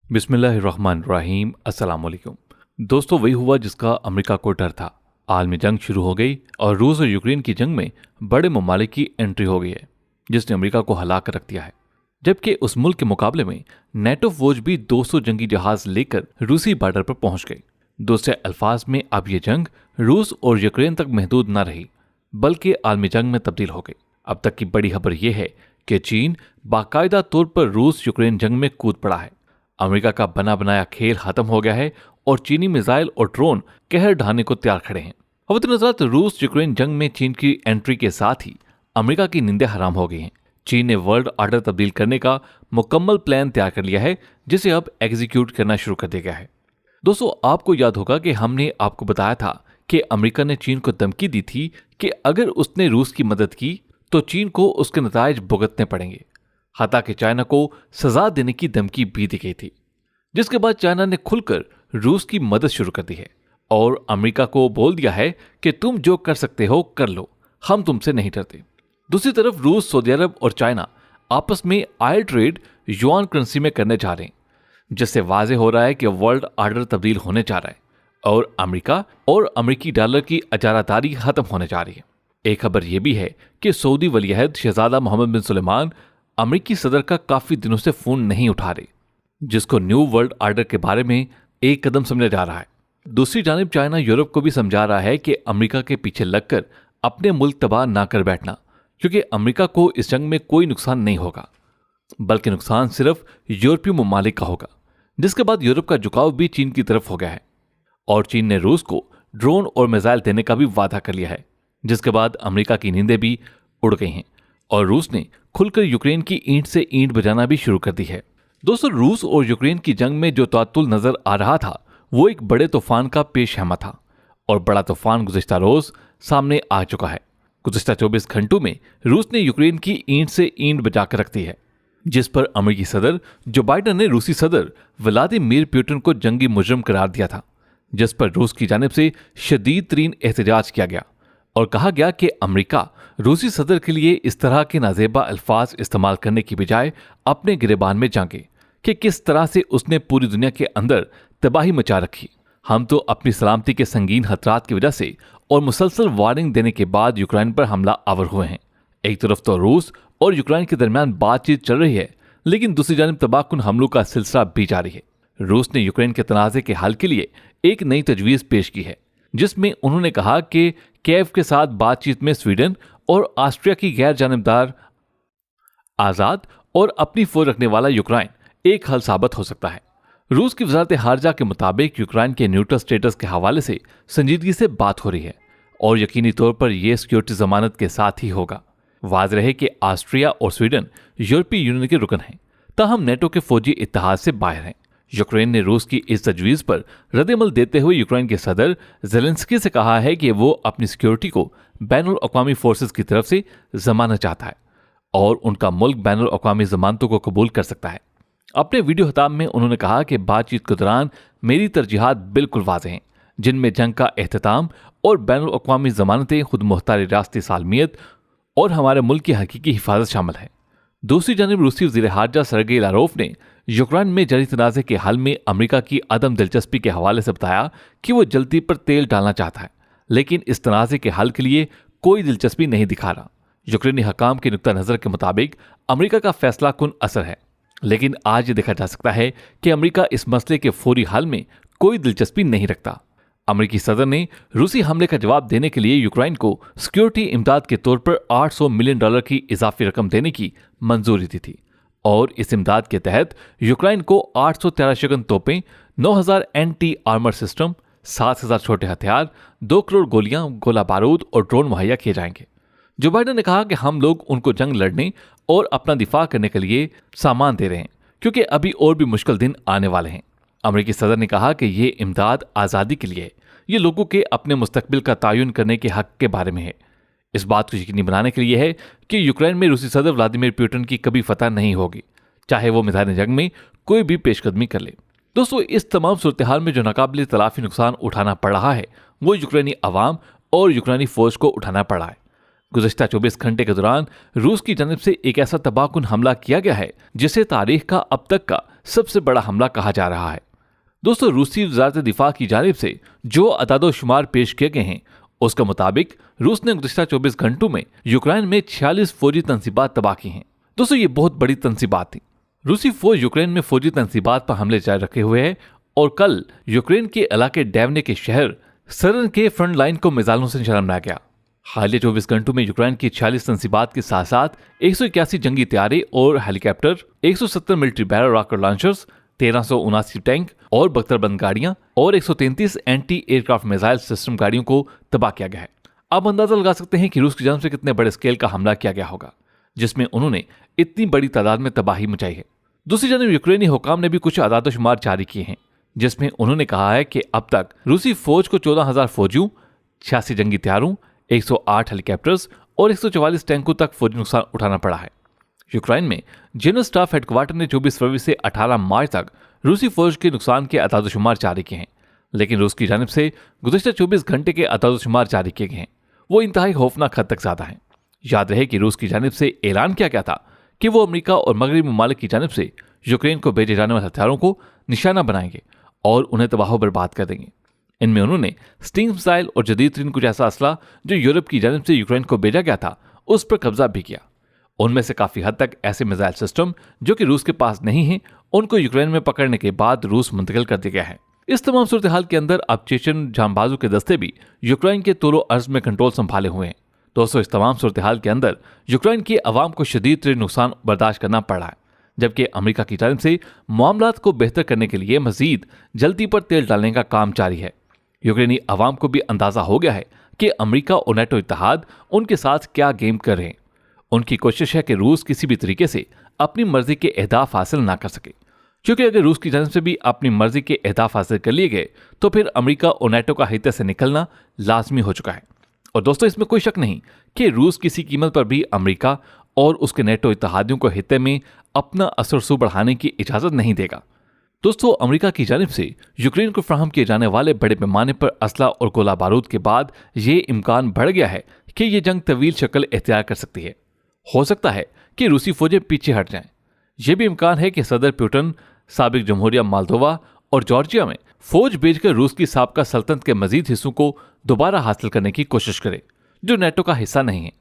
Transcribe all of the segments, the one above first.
बिस्मिल्लाहिर्रहमानिर्रहीम। अस्सलाम वालेकुम। दोस्तों, वही हुआ जिसका अमेरिका को डर था। आलमी जंग शुरू हो गई और रूस और यूक्रेन की जंग में बड़े ममालिक की एंट्री हो गई है, जिसने अमेरिका को हला कर रख दिया है। जबकि उस मुल्क के मुकाबले में नेटो फौज भी 200 जंगी जहाज लेकर रूसी बॉर्डर पर पहुंच गई। दूसरे अल्फाज में अब ये जंग रूस और यूक्रेन तक महदूद न रही, बल्कि आलमी जंग में तब्दील हो गई। अब तक की बड़ी खबर यह है कि चीन बाकायदा तौर पर रूस यूक्रेन जंग में कूद पड़ा है। अमेरिका का बना बनाया खेल खत्म हो गया है और चीनी मिसाइल और ड्रोन कहर ढाने को तैयार खड़े हैं। हवत रूस यूक्रेन जंग में चीन की एंट्री के साथ ही अमेरिका की नींदें हराम हो गई हैं। चीन ने वर्ल्ड ऑर्डर तब्दील करने का मुकम्मल प्लान तैयार कर लिया है, जिसे अब एग्जीक्यूट करना शुरू कर दिया गया है। दोस्तों, आपको याद होगा कि हमने आपको बताया था कि अमेरिका ने चीन को धमकी दी थी कि अगर उसने रूस की मदद की तो चीन को उसके नतायज भुगतने पड़ेंगे। हता कि चाइना को सजा देने की धमकी भी दी गई थी, जिसके बाद चाइना ने खुलकर रूस की मदद शुरू कर दी है और अमेरिका को बोल दिया है कि तुम जो कर सकते हो कर लो, हम तुमसे नहीं डरते। दूसरी तरफ रूस, सऊदी अरब और चाइना आपस में ऑयल ट्रेड युआन करेंसी में करने जा रहे हैं, जिससे वाजे हो रहा है कि वर्ल्ड ऑर्डर तब्दील होने जा रहा है और अमेरिका और अमेरिकी डॉलर की अजारादारी खत्म होने जा रही है। एक खबर यह भी है कि सऊदी वलीअहद शहजादा मोहम्मद बिन सुलेमान अमेरिकी सदर का काफी दिनों से फोन नहीं उठा रहे, जिसको न्यू वर्ल्ड ऑर्डर के बारे में एक कदम समझा जा रहा है। दूसरी जानिब चाइना यूरोप को भी समझा रहा है कि अमेरिका के पीछे लगकर अपने मुल्क तबाह ना कर बैठना, क्योंकि अमेरिका को इस जंग में कोई नुकसान नहीं होगा, बल्कि नुकसान सिर्फ यूरोपीय ममालिक का होगा। जिसके बाद यूरोप का झुकाव भी चीन की तरफ हो गया है और चीन ने रूस को ड्रोन और मिसाइल देने का भी वादा कर लिया है, जिसके बाद अमेरिका की नींदें भी उड़ गई हैं और रूस ने खुलकर यूक्रेन की ईंट से ईंट बजाना भी शुरू कर दी है। दोस्तों, रूस और यूक्रेन की जंग में जो तातुल नजर आ रहा था वो एक बड़े तूफान का पेश हैमा था और बड़ा तूफान गुज़िश्ता रोज सामने आ चुका है। गुज़िश्ता 24 घंटों में रूस ने यूक्रेन की ईंट से ईंट बजाकर रख दी है, जिस पर अमेरिकी सदर जो बाइडन ने रूसी सदर व्लादिमीर पुतिन को जंगी मुजरिम करार दिया था, जिस पर रूस की जानिब से शदीद तरीन एहतजाज किया गया और कहा गया कि अमेरिका रूसी सदर के लिए इस तरह के नाजेबा अल्फाज इस्तेमाल करने की बजाय अपने गिरेबान में झांके कि किस तरह से उसने पूरी दुनिया के अंदर तबाही मचा रखी। हम तो अपनी सलामती के संगीन खतरात की वजह से और मुसलसल वार्निंग देने के बाद यूक्रेन पर हमला आवर हुए हैं। एक तरफ तो रूस और यूक्रेन के दरमियान बातचीत चल रही है, लेकिन दूसरी जानिब तबाहकुन हमलों का सिलसिला भी जारी है। रूस ने यूक्रेन के तनाज़े के हल के लिए एक नई तजवीज़ पेश की है, जिसमें उन्होंने कहा कि कीव के साथ बातचीत में स्वीडन और ऑस्ट्रिया की गैर जानबदार, आज़ाद और अपनी फौज रखने वाला यूक्रेन एक हल साबित हो सकता है। रूस की वजारत खारजा के मुताबिक यूक्रेन के न्यूट्रल स्टेटस के हवाले से संजीदगी से बात हो रही है और यकीनी तौर पर यह सिक्योरिटी जमानत के साथ ही होगा। वाज़ेह है कि ऑस्ट्रिया और स्वीडन यूरोपीय यूनियन के रुकन हैं, ताहम नेटो के फौजी इत्तेहाद से बाहर हैं। यूक्रेन ने रूस की इस तजवीज़ पर रद्द-ए-अमल देते हुए यूक्रेन के सदर ज़ेलेंस्की से कहा है कि वो अपनी सिक्योरिटी को बैनुल अक़वामी फोर्सेस की तरफ से जमाना चाहता है और उनका मुल्क बैनुल अक़वामी जमानतों को कबूल कर सकता है। अपने वीडियो खिताब में उन्होंने कहा कि बातचीत के दौरान मेरी तरजीहात बिल्कुल वाज़ेह हैं, जिनमें जंग का एहतताम और बैनुल अक़वामी जमानतें, खुद मुख्तारी रियासती सालमियत और हमारे मुल्क की हकीकी हिफाजत शामिल है। दूसरी जानिब रूसी वज़ीर ख़ारजा सरगेई लारोफ ने यूक्रेन में जारी तनाज़े के हल में अमेरिका की अदम दिलचस्पी के हवाले से बताया कि वो जल्दी पर तेल डालना चाहता है, लेकिन इस तनाज़े के हल के लिए कोई दिलचस्पी नहीं दिखा रहा। यूक्रेनी हकाम के नुक्ता नज़र के मुताबिक अमेरिका का फैसला कुन असर है, लेकिन आज ये देखा जा सकता है कि अमेरिका इस मसले के फौरी हल में कोई दिलचस्पी नहीं रखता। अमेरिकी सदर ने रूसी हमले का जवाब देने के लिए यूक्रेन को सिक्योरिटी इमदाद के तौर पर $800 मिलियन की इजाफी रकम देने की मंजूरी दी थी और इस इमदाद के तहत यूक्रेन को 813 शगन तोपें, 9000 एंटी आर्मर सिस्टम, 7000 छोटे हथियार, 2 करोड़ गोलियां, गोला बारूद और ड्रोन मुहैया किए जाएंगे। जो बाइडन ने कहा कि हम लोग उनको जंग लड़ने और अपना दिफा करने के लिए सामान दे रहे हैं, क्योंकि अभी और भी मुश्किल दिन आने वाले हैं। अमेरिकी सदर ने कहा कि ये इमदाद आज़ादी के लिए है, ये लोगों के अपने मुस्तकबिल का तयन करने के हक के बारे में है। इस बात को यकीनी बनाने के लिए है कि यूक्रेन में रूसी सदर व्लादिमीर पुतिन की कभी फतह नहीं होगी, चाहे वो मैदान जंग में कोई भी पेशकदमी कर ले। दोस्तों, इस तमाम सूरत हाल में जो नाकाबिल तलाफी नुकसान उठाना पड़ रहा है वो यूक्रेनी अवाम और यूक्रेनी फौज को उठाना पड़ा है। गुज़श्ता 24 घंटे के दौरान रूस की जानिब से एक ऐसा तबाहकुन हमला किया गया है जिसे तारीख का अब तक का सबसे बड़ा हमला कहा जा रहा है। दोस्तों, रूसी वज़ारत दिफा की जानिब से जो अदाद-ओ-शुमार पेश किए गए हैं उसके मुताबिक रूस ने गुज़श्ता 24 घंटों में यूक्रेन में 46 फौजी तंसीबात तबाह की हैं। दोस्तों, ये बहुत बड़ी तंसीबात थी। रूसी फौज यूक्रेन में फौजी तंसीबात पर हमले जारी रखे हुए है और कल यूक्रेन के इलाके डेवने के शहर सरन के फ्रंट लाइन को मिसाइलों से निशाना बनाया गया। हालिया 24 घंटों में यूक्रेन की 46 तंसीबात के साथ साथ 181 जंगी तैयारे और helicopter, 170 military barrel rocket launchers, 1379 tank और बख्तरबंद गाड़ियां और 133 एंटी एयरक्राफ्ट मिसाइल सिस्टम गाड़ियों को तबाह किया गया है। आप अंदाजा लगा सकते हैं कि रूस की जानिब से कितने बड़े स्केल का हमला किया गया होगा जिसमें उन्होंने इतनी बड़ी तादाद में तबाही मचाई है। दूसरी जानब यूक्रेनी हुकाम ने भी कुछ आदाद-ओ-शुमार जारी किए हैं जिसमें उन्होंने कहा है कि अब तक रूसी फौज को 14,000 फौजियों, 86 जंगी तैयारों, 108 हेलीकॉप्टर्स और 144 टैंकों तक फौजी नुकसान उठाना पड़ा है। यूक्रेन में जनरल स्टाफ हेडक्वार्टर ने 24 फरवरी से 18 मार्च तक रूसी फौज के नुकसान के आदाद-ओ-शुमार जारी किए हैं, लेकिन रूस की जानिब से गुज़श्ता 24 घंटे के आदाद-ओ-शुमार जारी किए गए हैं वो इंतहाई खौफनाक हद तक ज्यादा हैं। याद रहे कि रूस की जानिब से ऐलान किया गया था कि वो अमेरिका और मगरबी ममालिक की जानिब से यूक्रेन को भेजे जाने वाले हथियारों को निशाना बनाएंगे और उन्हें तबाह बर्बाद कर देंगे। इनमें उन्होंने स्टिंग मिसाइल और जदीद तरीन कुछ ऐसा असला जो यूरोप की जानिब से यूक्रेन को भेजा गया था उस पर कब्जा भी किया। उनमें से काफी हद तक ऐसे मिसाइल सिस्टम जो कि रूस के पास नहीं है उनको यूक्रेन में पकड़ने के बाद रूस मुंतकिल कर दिया गया है। इस तमाम सूरत हाल के अंदर अब चेचन जांबाजों के दस्ते भी यूक्रेन के तोलो अर्ज में कंट्रोल संभाले हुए हैं। दोस्तों, इस तमाम सूरत हाल के अंदर यूक्रेन की आवाम को शदीद तरीन नुकसान बर्दाश्त करना पड़ा है, जबकि अमेरिका की जानिब से मामलात को बेहतर करने के लिए मजीद जल्दी पर तेल डालने का काम जारी है। यूक्रेनी आवाम को भी अंदाजा हो गया है कि अमेरिका और नेटो इत्तेहाद उनके साथ क्या गेम कर रहे हैं। उनकी कोशिश है कि रूस किसी भी तरीके से अपनी मर्जी के अहदाफ हासिल ना कर सके, क्योंकि अगर रूस की जानिब से भी अपनी मर्जी के अहदाफ हासिल कर लिए गए तो फिर अमेरिका और नेटो का हिस्से से निकलना लाजमी हो चुका है। और दोस्तों, इसमें कोई शक नहीं कि रूस किसी कीमत पर भी अमेरिका और उसके नेटो इत्तेहादियों को हिस्से में अपना असरसू बढ़ाने की इजाजत नहीं देगा। दोस्तों, अमेरिका की जानिब से यूक्रेन को फराहम किए जाने वाले बड़े पैमाने पर असला और गोला बारूद के बाद ये इम्कान बढ़ गया है कि ये जंग तवील शक्ल इख्तियार कर सकती है। हो सकता है कि रूसी फौजें पीछे हट जाएं। यह भी इम्कान है कि सदर पुतिन साबिक जमहूरिया मोल्दोवा और जॉर्जिया में फौज भेजकर रूस की साबका सल्तनत के मजीद हिस्सों को दोबारा हासिल करने की कोशिश करे जो नेटो का हिस्सा नहीं है।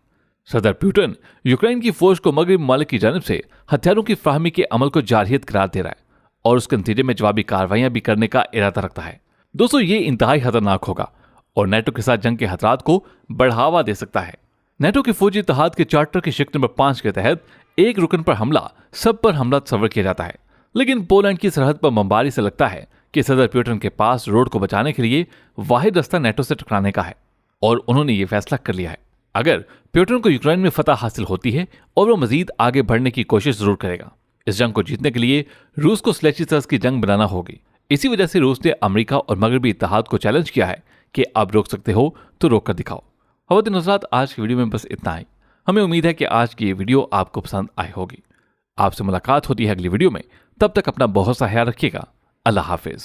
सदर पुतिन यूक्रेन की फौज को मगरबी ममालिक की जानिब से हथियारों की फराहमी के अमल को जारहियत करार दे रहा है और उसके नतीजे में जवाबी कार्रवाइयां भी करने का इरादा रखता है। दोस्तों, ये इंतहाई खतरनाक होगा और नेटो के साथ जंग के खतरात को बढ़ावा दे सकता है। नेटो के फौजी इत्तेहाद के चार्टर की शिक नंबर 5 के तहत एक रुकन पर हमला सब पर हमला तस्वर किया जाता है, लेकिन पोलैंड की सरहद पर बमबारी से लगता है कि सदर पुतिन के पास रोड को बचाने के लिए वाहिद रास्ता नेटो से टकराने का है और उन्होंने ये फैसला कर लिया है। अगर पुतिन को यूक्रेन में फतह हासिल होती है और वो मजीद आगे बढ़ने की कोशिश जरूर करेगा। इस जंग को जीतने के लिए रूस को स्लेची तर्ज की जंग बनाना होगी। इसी वजह से रूस ने अमेरिका और मगरबी इत्तेहाद को चैलेंज किया है कि आप रोक सकते हो तो रोक कर दिखाओ। खवातीन हज़रात, आज की वीडियो में बस इतना ही। हमें उम्मीद है कि आज की ये वीडियो आपको पसंद आई होगी। आपसे मुलाकात होती है अगली वीडियो में। तब तक अपना बहुत सा ख्याल रखिएगा। अल्लाह हाफिज।